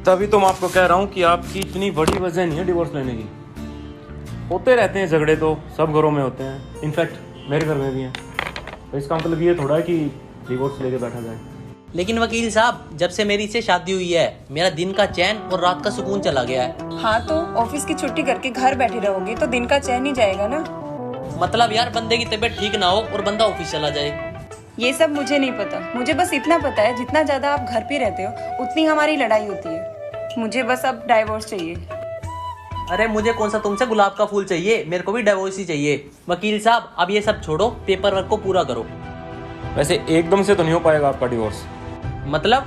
तभी तो मैं आपको कह रहा हूँ कि आपकी इतनी बड़ी वजह नहीं है डिवोर्स लेने की। होते रहते हैं झगड़े, तो सब घरों में होते हैं, इनफैक्ट मेरे घर में भी हैं। तो इसका मतलब ये थोड़ा है कि डिवोर्स लेके बैठा जाए। लेकिन वकील साहब, जब से मेरी से शादी हुई है मेरा दिन का चैन और रात का सुकून चला गया है। हाँ तो ऑफिस की छुट्टी करके घर बैठे रहोगे तो दिन का चैन ही जाएगा ना। मतलब यार, बंदे की तबीयत ठीक ना हो और बंदा ऑफिस चला जाए। ये सब मुझे नहीं पता, मुझे बस इतना पता है जितना ज्यादा आप घर पे रहते हो उतनी हमारी लड़ाई होती है। मुझे बस अब डाइवोर्स चाहिए। अरे मुझे कौन सा तुमसे गुलाब का फूल चाहिए, मेरे को भी डिवोर्स ही चाहिए। वकील साहब, अब ये सब छोड़ो, पेपर वर्क को पूरा करो। वैसे एकदम से तो नहीं हो पाएगा आपका डिवोर्स। मतलब?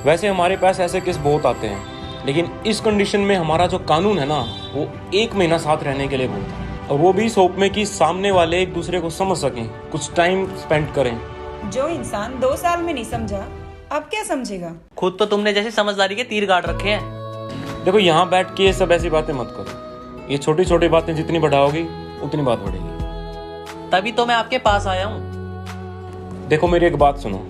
वैसे हमारे पास ऐसे केस बहुत आते हैं, लेकिन इस कंडीशन में हमारा जो कानून है ना, वो 1 महीना साथ रहने के लिए बोलता है, और वो भी इस होप में कि सामने वाले एक दूसरे को समझ सकें, कुछ टाइम स्पेंड करें। जो इंसान 2 साल में नहीं समझा, अब क्या समझेगा? खुद तो तुमने जैसे समझदारी के तीर गाड़ रखे हैं। देखो, यहाँ बैठ के ये सब ऐसी बातें मत करो। ये छोटी छोटी बातें जितनी बढ़ाओगी उतनी बात बढ़ेगी। तभी तो मैं आपके पास आया हूँ। देखो, मेरी एक बात सुनो।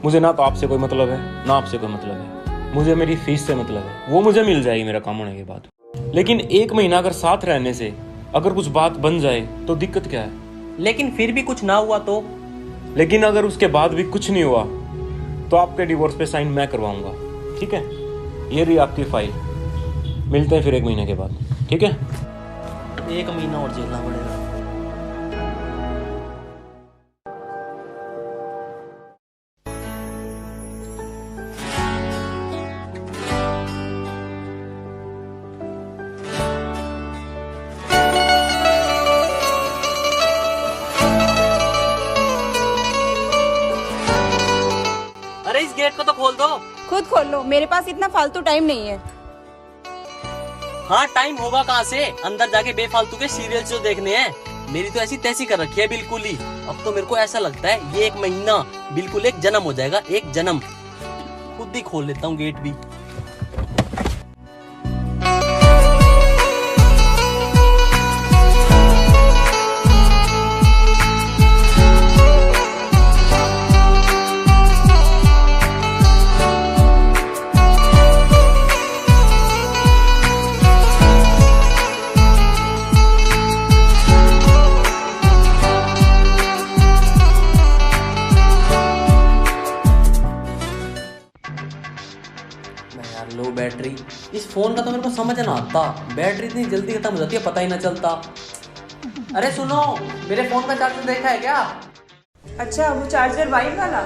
मुझे ना तो आपसे कोई मतलब है, ना आपसे कोई मतलब है। मुझे मेरी फीस से मतलब है, वो मुझे मिल जाएगी मेरा काम होने के बाद। लेकिन 1 महीना अगर साथ रहने से अगर कुछ बात बन जाए तो दिक्कत क्या है? लेकिन फिर भी कुछ ना हुआ तो? लेकिन अगर उसके बाद भी कुछ नहीं हुआ तो आपके डिवोर्स पे साइन मैं करवाऊंगा, ठीक है? ये रही आपकी फाइल। मिलते हैं फिर 1 महीने के बाद, ठीक है? 1 महीना और झेलना पड़ेगा। अरे इस गेट को तो खोल दो। खुद खोल लो, मेरे पास इतना फालतू टाइम नहीं है। हाँ, टाइम होगा कहाँ से? अंदर जाके बेफालतू के सीरियल्स जो देखने हैं। मेरी तो ऐसी तैसी कर रखी है बिल्कुल ही। अब तो मेरे को ऐसा लगता है ये 1 महीना बिल्कुल एक जन्म हो जाएगा, एक जन्म। खुद ही खोल लेता हूँ गेट भी। लो बैटरी, इस फोन का तो मेरे को समझ ना आता, बैटरी इतनी जल्दी खत्म हो जाती है, पता ही ना चलता। अरे सुनो, मेरे फोन का चार्जर देखा है क्या? अच्छा, वो चार्जर वाइट वाला?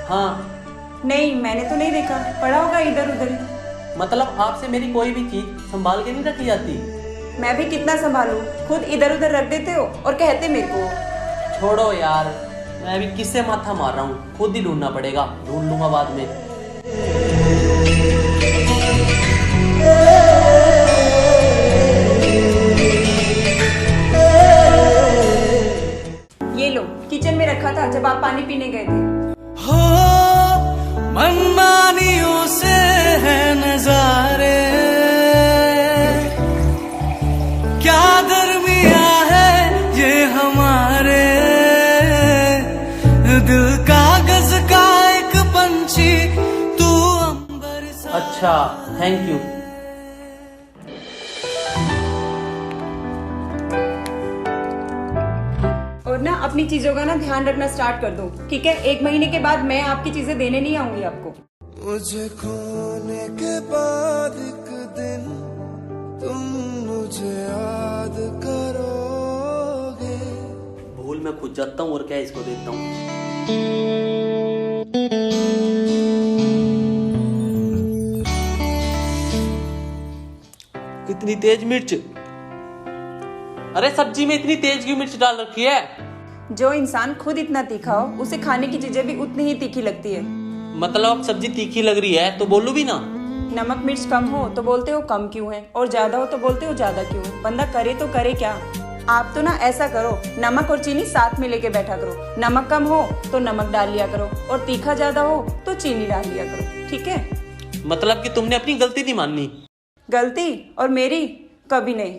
हाँ। नहीं, मैंने तो नहीं देखा, पड़ा होगा इधर उधर ही। मतलब आपसे मेरी कोई भी चीज संभाल के नहीं रखी जाती? मैं भी कितना संभालूं, खुद इधर उधर रख देते हो और कहते मेरे को। छोड़ो यार, मैं अभी किससे माथा मार रहा हूँ, खुद ही ढूंढना पड़ेगा, ढूंढ लूंगा बाद में। ये लो, किचन में रखा था जब आप पानी पीने गए थे। हो मनमानियों से है नजारे, क्या दरमिया है ये हमारे, दिल कागज का एक पंछी तू अंबर सा। अच्छा, थैंक यू। और ना अपनी चीजों का ना ध्यान रखना स्टार्ट कर दो, ठीक है? 1 महीने के बाद मैं आपकी चीजें देने नहीं आऊंगी आपको। मुझे खोने के बाद एक दिन तुम मुझे याद करोगे। भूल मैं खुद जाता हूँ और क्या इसको देता हूँ। कितनी तेज मिर्च! अरे सब्जी में इतनी तेज क्यों मिर्च डाल रखी है? जो इंसान खुद इतना तीखा हो उसे खाने की चीजें भी उतनी ही तीखी लगती है। मतलब अब सब्जी तीखी लग रही है तो बोलूं भी ना? नमक मिर्च कम हो तो बोलते हो कम क्यों है, और ज्यादा हो तो बोलते हो ज्यादा क्यों है। बंदा करे तो करे क्या? आप तो ना ऐसा करो, नमक और चीनी साथ में लेके बैठा करो। नमक कम हो तो नमक डाल लिया करो, और तीखा ज्यादा हो तो चीनी डाल लिया करो, ठीक है? मतलब कि तुमने अपनी गलती नहीं माननी? गलती और मेरी कभी नहीं।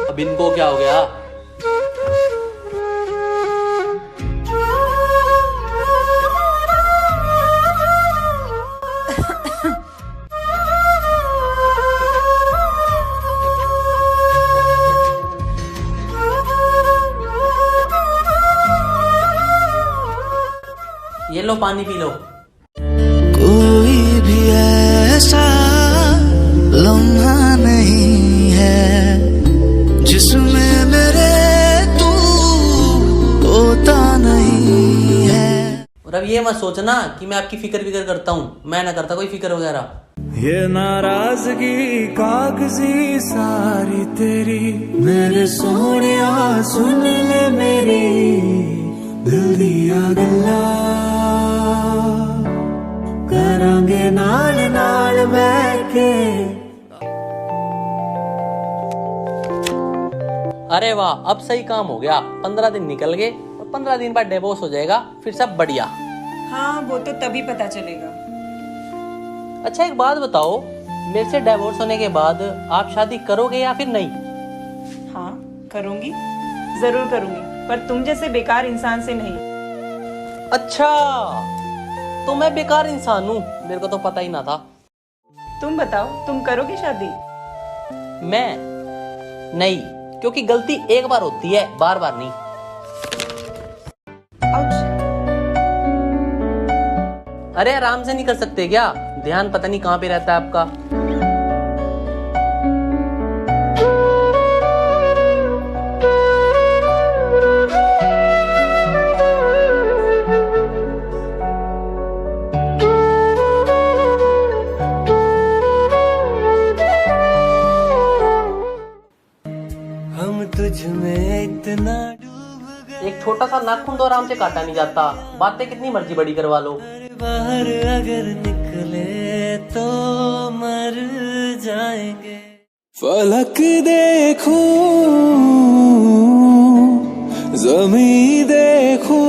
अब इनको क्या हो गया? लो पानी पी लो। कोई भी ऐसा लम्हा नहीं है जिसमें मेरे तू होता नहीं है। और अब ये मत सोचना कि मैं आपकी फिक्र करता हूँ, मैं ना करता कोई फिक्र वगैरह। ये नाराजगी कागजी सारी तेरी, मेरे सोनिया सुन ले मेरी दिल दिया गल्ला, करांगे नाल नाल बैठ के। अरे वाह, अब सही काम हो गया। 15 दिन निकल गए और 15 दिन बाद डिवोर्स हो जाएगा, फिर सब बढ़िया। हाँ वो तो तभी पता चलेगा। अच्छा एक बात बताओ, मेरे से डिवोर्स होने के बाद आप शादी करोगे या फिर नहीं? हाँ करूंगी, जरूर करूंगी, पर तुम जैसे बेकार इंसान से नहीं। अच्छा तो मैं बेकार इंसान हूँ, मेरे को तो पता ही ना था। तुम बताओ, तुम करोगे शादी? मैं नहीं, क्योंकि गलती एक बार होती है, बार बार नहीं। अरे आराम से नहीं कर सकते क्या? ध्यान पता नहीं कहाँ पे रहता है आपका। हम तुझ में इतना एक छोटा सा नाखून तो आराम से काटा नहीं जाता, बातें कितनी मर्जी बड़ी करवा लो। बाहर अगर निकले तो मर जाएंगे। फलक देखूं, ज़मीं देखूं,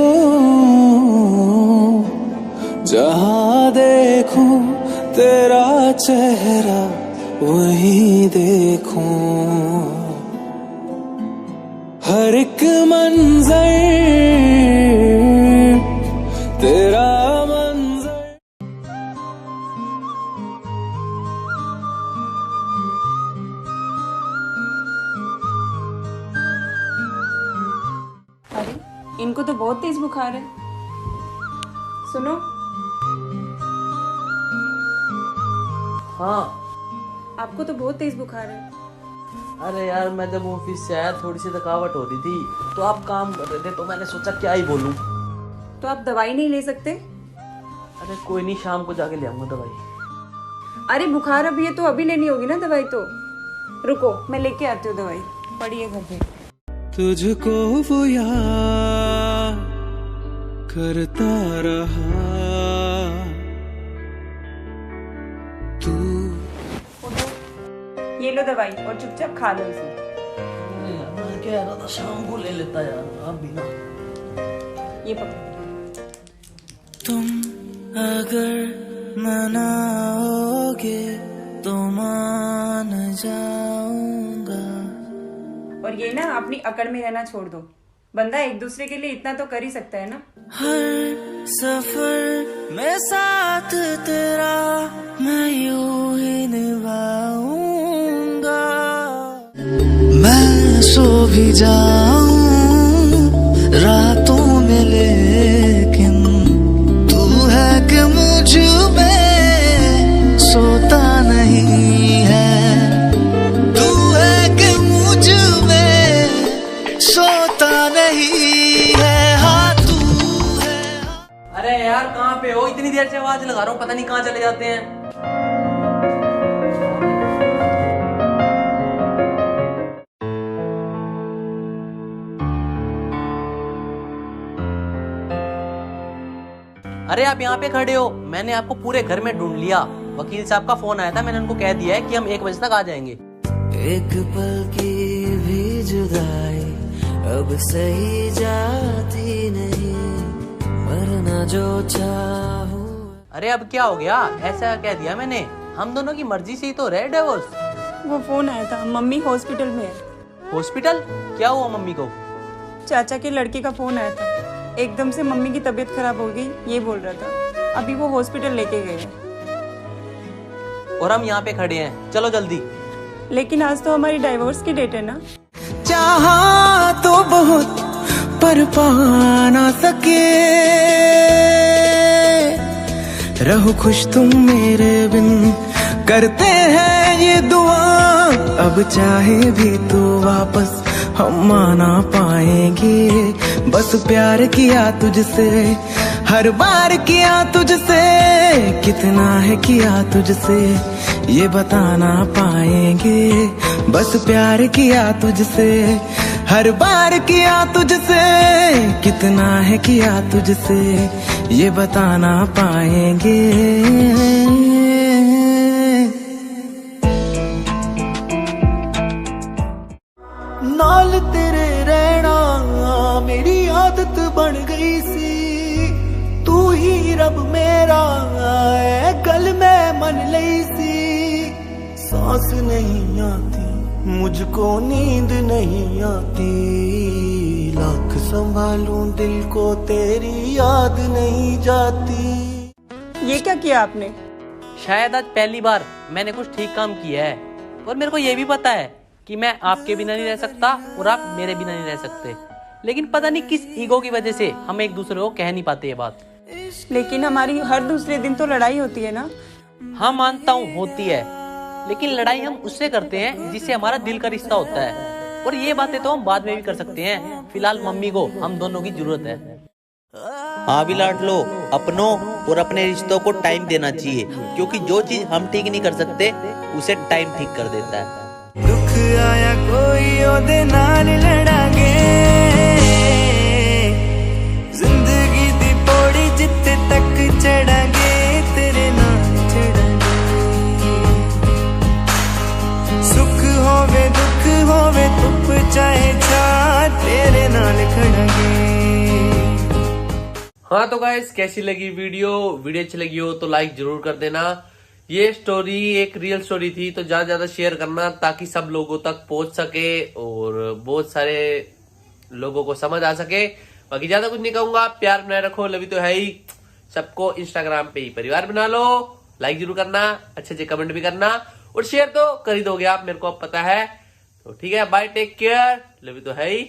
जहां देखूं तेरा चेहरा वहीं देखूं। हर एक मंजर तेरा इनको तो बहुत तेज बुखार है। सुनो। हाँ आपको तो बहुत तेज बुखार है। अरे यार, मैं जब ऑफिस से आया थोड़ी सी थकावट हो रही थी, तो आप काम कर रहे थे तो मैंने सोचा क्या ही बोलूं। तो आप दवाई नहीं ले सकते? अरे कोई नहीं, शाम को जाके ले आऊंगा दवाई। अरे बुखार अभी है तो अभी लेनी होगी ना दवाई। तो रुको, मैं लेके आती हूँ दवाई, पड़ी है घर पे। तुझको वो याद करता रहा तू। ये लो दवाई और चुपचाप खा लो इसे। मैं कह रहा था शाम को ले लेता यार, अब भी ना। ये पकड़ो। तुम अगर मनाओगे तो मान जाऊंगा। और ये ना अपनी अकड़ में रहना छोड़ दो। बंदा एक दूसरे के लिए इतना तो कर ही सकता है ना। हर सफर में साथ तेरा मैं यूं ही निभाऊंगा। मैं सो भी जाऊं रातों में, लेकिन तू है कि मुझ में सोता नहीं है। तू है कि मुझ में सोता नहीं है। हाँ तू है। अरे यार कहाँ पे हो? इतनी देर से आवाज लगा रहा हूँ, पता नहीं कहाँ चले जाते हैं। अरे आप यहाँ पे खड़े हो, मैंने आपको पूरे घर में ढूंढ लिया। वकील साहब का फोन आया था, मैंने उनको कह दिया है कि हम 1 बजे तक आ जाएंगे। एक पल की भी जुदाई अब सही जाती नहीं, वरना जो चाहूं। अरे अब क्या हो गया? ऐसा कह दिया मैंने, हम दोनों की मर्जी से ही तो रहे डिवोर्स। वो फोन आया था, मम्मी हॉस्पिटल में है। हॉस्पिटल? क्या हुआ मम्मी को? चाचा के लड़के का फोन आया था, एकदम से मम्मी की तबीयत खराब हो गई, ये बोल रहा था। अभी वो हॉस्पिटल लेके गए हैं। और हम यहाँ पे खड़े हैं, चलो जल्दी। लेकिन आज तो हमारी डाइवोर्स की डेट है ना। चाहा तो बहुत पर पा ना सके। रहो खुश तुम मेरे बिन, करते हैं ये दुआ। अब चाहे भी तो वापस हम आना पाएंगे, बस प्यार किया तुझसे, हर बार किया तुझसे, कितना है किया तुझसे ये बताना पाएंगे, बस प्यार किया तुझसे, हर बार किया तुझसे, कितना है किया तुझसे ये बताना पाएंगे। नाल तेरे रहना मेरी आदत बन गई सी, तू ही रब मेरा है गल में मन लई सी। सांस नहीं आती मुझको नींद नहीं आती, लाख संभालूं दिल को तेरी याद नहीं जाती। ये क्या किया आपने? शायद आज पहली बार मैंने कुछ ठीक काम किया है, और मेरे को ये भी पता है कि मैं आपके बिना नहीं रह सकता और आप मेरे बिना नहीं रह सकते, लेकिन पता नहीं किस ईगो की वजह से हम एक दूसरे को कह नहीं पाते ये बात। लेकिन हमारी हर दूसरे दिन तो लड़ाई होती है ना। हाँ मानता हूँ होती है, लेकिन लड़ाई हम उससे करते हैं जिससे हमारा दिल का रिश्ता होता है, और ये बातें तो हम बाद में भी कर सकते हैं। फिलहाल मम्मी को हम दोनों की जरूरत है। हाँ भी लाड लो, अपनों और अपने रिश्तों को टाइम देना चाहिए, क्योंकि जो चीज हम ठीक नहीं कर सकते उसे टाइम ठीक कर देता है। दुख आया कोई ओदे नाल लड़ांगे, जिंदगी दी पौड़ी जित्थे तक चढ़ांगे, तेरे नाल चढ़ांगे। सुख होवे दुख होवे धुप चाहे छां, तेरे नाल खड़ांगे। हाँ तो गाइस, कैसी लगी वीडियो अच्छी लगी हो तो लाइक जरूर कर देना। ये स्टोरी एक रियल स्टोरी थी, तो ज्यादा ज्यादा शेयर करना ताकि सब लोगों तक पहुंच सके और बहुत सारे लोगों को समझ आ सके। बाकी ज्यादा कुछ नहीं कहूंगा, प्यार बनाए रखो, लवी तो है ही। सबको इंस्टाग्राम पे ही परिवार बना लो, लाइक जरूर करना, अच्छे कमेंट भी करना, और शेयर तो कर ही दोगे आप, मेरे को अब पता है। तो ठीक है, बाय, टेक केयर, लवी तो है ही।